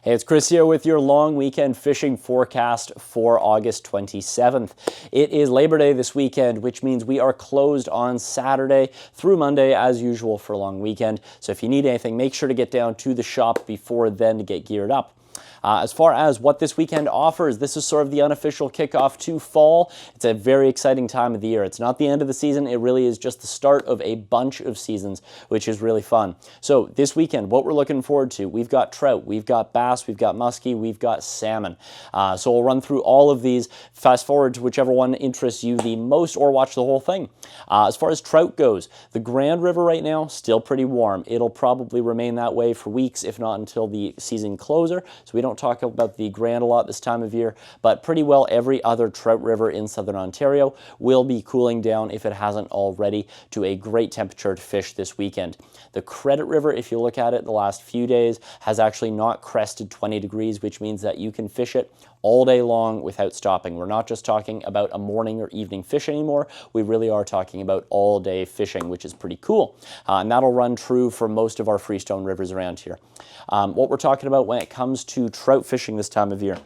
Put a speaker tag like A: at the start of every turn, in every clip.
A: Hey, it's Chris here with your long weekend fishing forecast for August 27th. It is Labor Day this weekend, which means we are closed on Saturday through Monday as usual for a long weekend. So if you need anything, make sure to get down to the shop before then to get geared up. As far as what this weekend offers, this is sort of the unofficial kickoff to fall. It's a very exciting time of the year. It's not the end of the season. It really is just the start of a bunch of seasons, which is really fun. So this weekend, what we're looking forward to, we've got trout, we've got bass, we've got muskie, we've got salmon. So we'll run through all of these, fast forward to whichever one interests you the most, or watch the whole thing. As far as trout goes, the Grand River right now, still pretty warm. It'll probably remain that way for weeks, if not until the season closer. So we don't talk about the Grand a lot this time of year, but pretty well every other trout river in southern Ontario will be cooling down, if it hasn't already, to a great temperature to fish this weekend. The Credit River, if you look at it the last few days, has actually not crested 20 degrees, which means that you can fish it all day long without stopping. We're not just talking about a morning or evening fish anymore. We really are talking about all day fishing, which is pretty cool. And that'll run true for most of our freestone rivers around here. What we're talking about when it comes to trout fishing this time of year,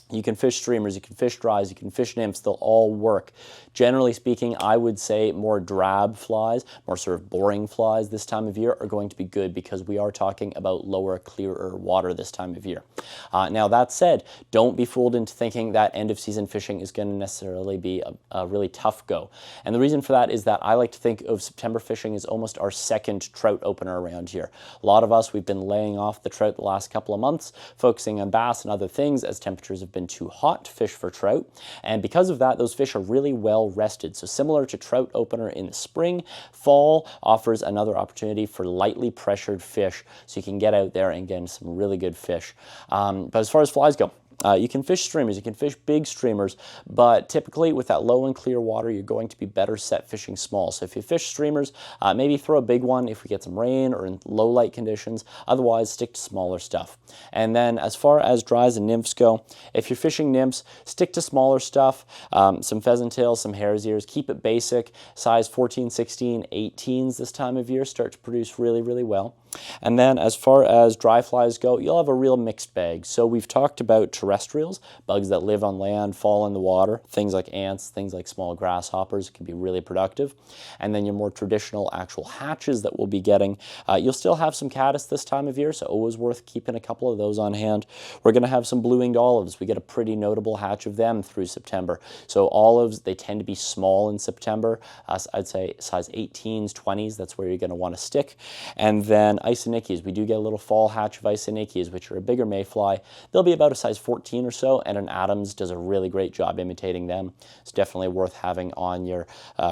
A: you can fish streamers, you can fish dries, you can fish nymphs, they'll all work. Generally speaking, I would say more drab flies, more sort of boring flies this time of year are going to be good, because we are talking about lower, clearer water this time of year. Now that said, don't be fooled into thinking that end of season fishing is going to necessarily be a really tough go. And the reason for that is that I like to think of September fishing as almost our second trout opener around here. A lot of us, we've been laying off the trout the last couple of months, focusing on bass and other things as temperatures have been too hot to fish for trout, and because of that, those fish are really well rested. So similar to trout opener in the spring, fall offers another opportunity for lightly pressured fish, so you can get out there and get some really good fish. But as far as flies go, you can fish streamers, you can fish big streamers, but typically with that low and clear water, you're going to be better set fishing small. So if you fish streamers, maybe throw a big one if we get some rain or in low light conditions. Otherwise, stick to smaller stuff. And then as far as dries and nymphs go, if you're fishing nymphs, stick to smaller stuff, some pheasant tails, some hare's ears, keep it basic. Size 14, 16, 18s this time of year start to produce really, really well. And then as far as dry flies go, you'll have a real mixed bag. So we've talked about terrestrials, bugs that live on land, fall in the water, things like ants, things like small grasshoppers can be really productive. And then your more traditional actual hatches that we'll be getting, you'll still have some caddis this time of year, so always worth keeping a couple of those on hand. We're going to have some blue-winged olives. We get a pretty notable hatch of them through September. So olives, they tend to be small in September. I'd say size 18s, 20s, that's where you're going to want to stick. And then Isonychias, we do get a little fall hatch of Isonychias, which are a bigger mayfly. They'll be about a size 14 or so, and an Adams does a really great job imitating them. It's definitely worth having on your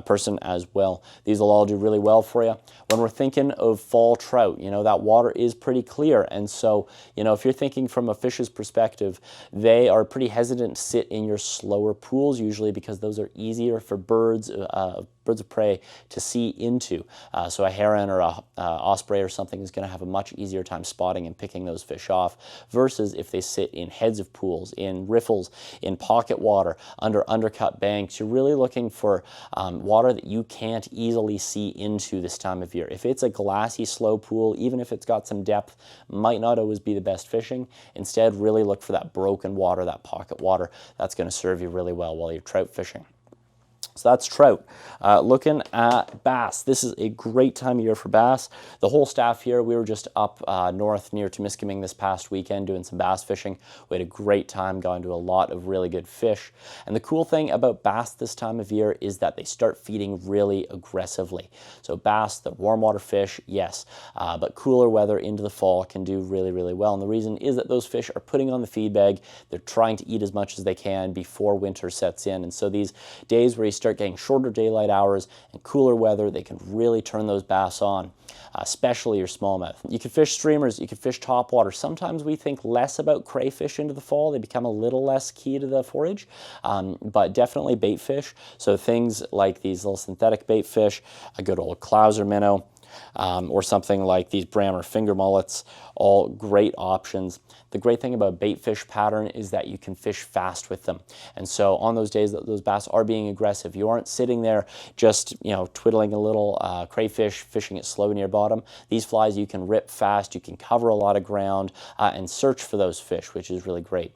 A: person as well. These will all do really well for you. When we're thinking of fall trout, you know, that water is pretty clear, and so, you know, if you're thinking from a fish's perspective, they are pretty hesitant to sit in your slower pools, usually because those are easier for birds of prey to see into. So a heron or a osprey or something is going to have a much easier time spotting and picking those fish off, versus if they sit in heads of pools, in riffles, in pocket water, under undercut banks. You're really looking for water that you can't easily see into this time of year. If it's a glassy, slow pool, even if it's got some depth, might not always be the best fishing. Instead, really look for that broken water, that pocket water. That's going to serve you really well while you're trout fishing. So that's trout. Looking at bass, this is a great time of year for bass. The whole staff here, we were just up north near Temiskaming this past weekend doing some bass fishing. We had a great time, got into a lot of really good fish. And the cool thing about bass this time of year is that they start feeding really aggressively. So bass, the warm water fish, yes, but cooler weather into the fall can do really, really well. And the reason is that those fish are putting on the feed bag. They're trying to eat as much as they can before winter sets in. And so these days where you start getting shorter daylight hours and cooler weather, they can really turn those bass on, especially your smallmouth. You can fish streamers, you can fish topwater. Sometimes we think less about crayfish into the fall. They become a little less key to the forage, but definitely bait fish. So things like these little synthetic bait fish, a good old clouser minnow, or something like these Brammer finger mullets, all great options. The great thing about bait fish pattern is that you can fish fast with them. And so on those days that those bass are being aggressive, you aren't sitting there just, twiddling a little crayfish, fishing it slow near bottom. These flies you can rip fast, you can cover a lot of ground and search for those fish, which is really great.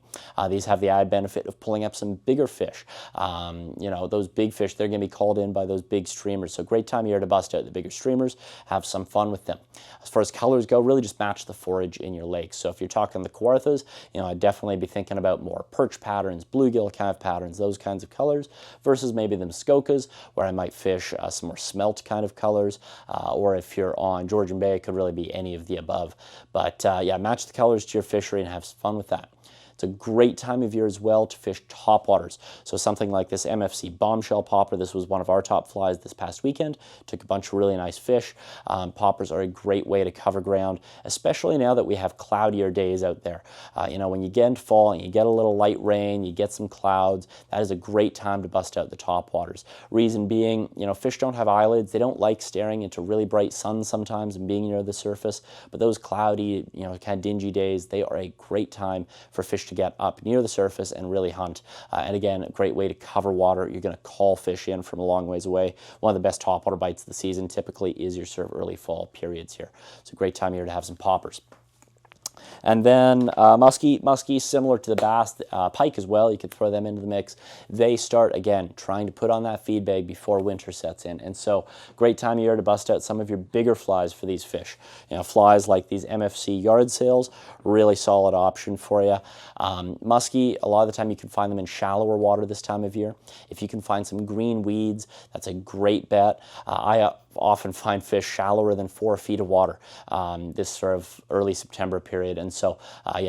A: These have the added benefit of pulling up some bigger fish. Those big fish, they're going to be called in by those big streamers. So great time of year to bust out the bigger streamers, have some fun with them. As far as colors go, really just match the forage in your lake. So if you're talking the Kawarthas, I'd definitely be thinking about more perch patterns, bluegill kind of patterns, those kinds of colors, versus maybe the Muskokas, where I might fish some more smelt kind of colors, or if you're on Georgian Bay, it could really be any of the above. But match the colors to your fishery and have some fun with that. It's a great time of year as well to fish topwaters. So something like this MFC bombshell popper, this was one of our top flies this past weekend. Took a bunch of really nice fish. Poppers are a great way to cover ground, especially now that we have cloudier days out there. When you get into fall and you get a little light rain, you get some clouds, that is a great time to bust out the topwaters. Reason being, fish don't have eyelids. They don't like staring into really bright sun sometimes and being near the surface. But those cloudy, kind of dingy days, they are a great time for fish to get up near the surface and really hunt. And again, a great way to cover water. You're going to call fish in from a long ways away. One of the best topwater bites of the season typically is your sort of early fall periods here. It's a great time of year to have some poppers. And then muskie, similar to the bass, pike as well, you could throw them into the mix. They start, again, trying to put on that feed bag before winter sets in. And so great time of year to bust out some of your bigger flies for these fish. Flies like these MFC yard sails, really solid option for you. Muskie, a lot of the time you can find them in shallower water this time of year. If you can find some green weeds, that's a great bet. I often find fish shallower than 4 feet of water this sort of early September period. And so,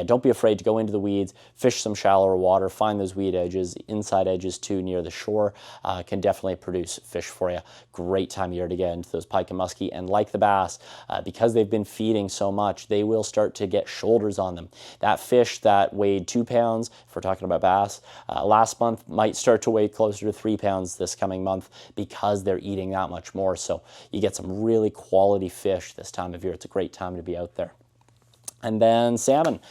A: don't be afraid to go into the weeds, fish some shallower water, find those weed edges, inside edges too near the shore, can definitely produce fish for you. Great time of year to get into those pike and muskie. And like the bass, because they've been feeding so much, they will start to get shoulders on them. That fish that weighed 2 pounds, if we're talking about bass, last month might start to weigh closer to 3 pounds this coming month because they're eating that much more. So you get some really quality fish this time of year. It's a great time to be out there. And then salmon.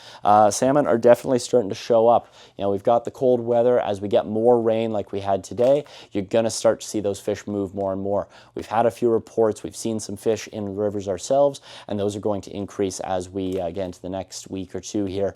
A: Salmon are definitely starting to show up. We've got the cold weather. As we get more rain like we had today, you're going to start to see those fish move more and more. We've had a few reports. We've seen some fish in the rivers ourselves, and those are going to increase as we get into the next week or two here.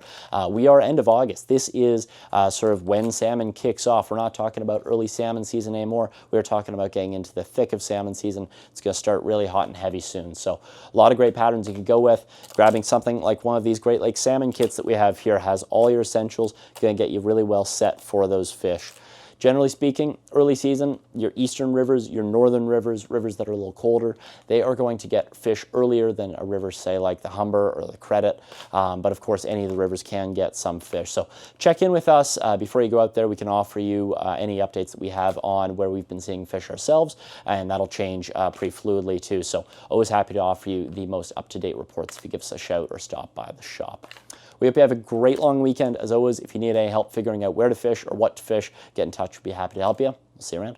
A: We are end of August. This is sort of when salmon kicks off. We're not talking about early salmon season anymore. We're talking about getting into the thick of salmon season. It's going to start really hot and heavy soon. So a lot of great patterns you can go with. Grabbing something like one of these Great Lake salmon kits that we have here has all your essentials, going to get you really well set for those fish. Generally speaking, early season, your eastern rivers, your northern rivers, rivers that are a little colder, they are going to get fish earlier than a river, say, like the Humber or the Credit. But of course, any of the rivers can get some fish. So check in with us before you go out there. We can offer you any updates that we have on where we've been seeing fish ourselves, and that'll change pretty fluidly too. So always happy to offer you the most up-to-date reports if you give us a shout or stop by the shop. We hope you have a great long weekend. As always, if you need any help figuring out where to fish or what to fish, get in touch. We'll be happy to help you. We'll see you around.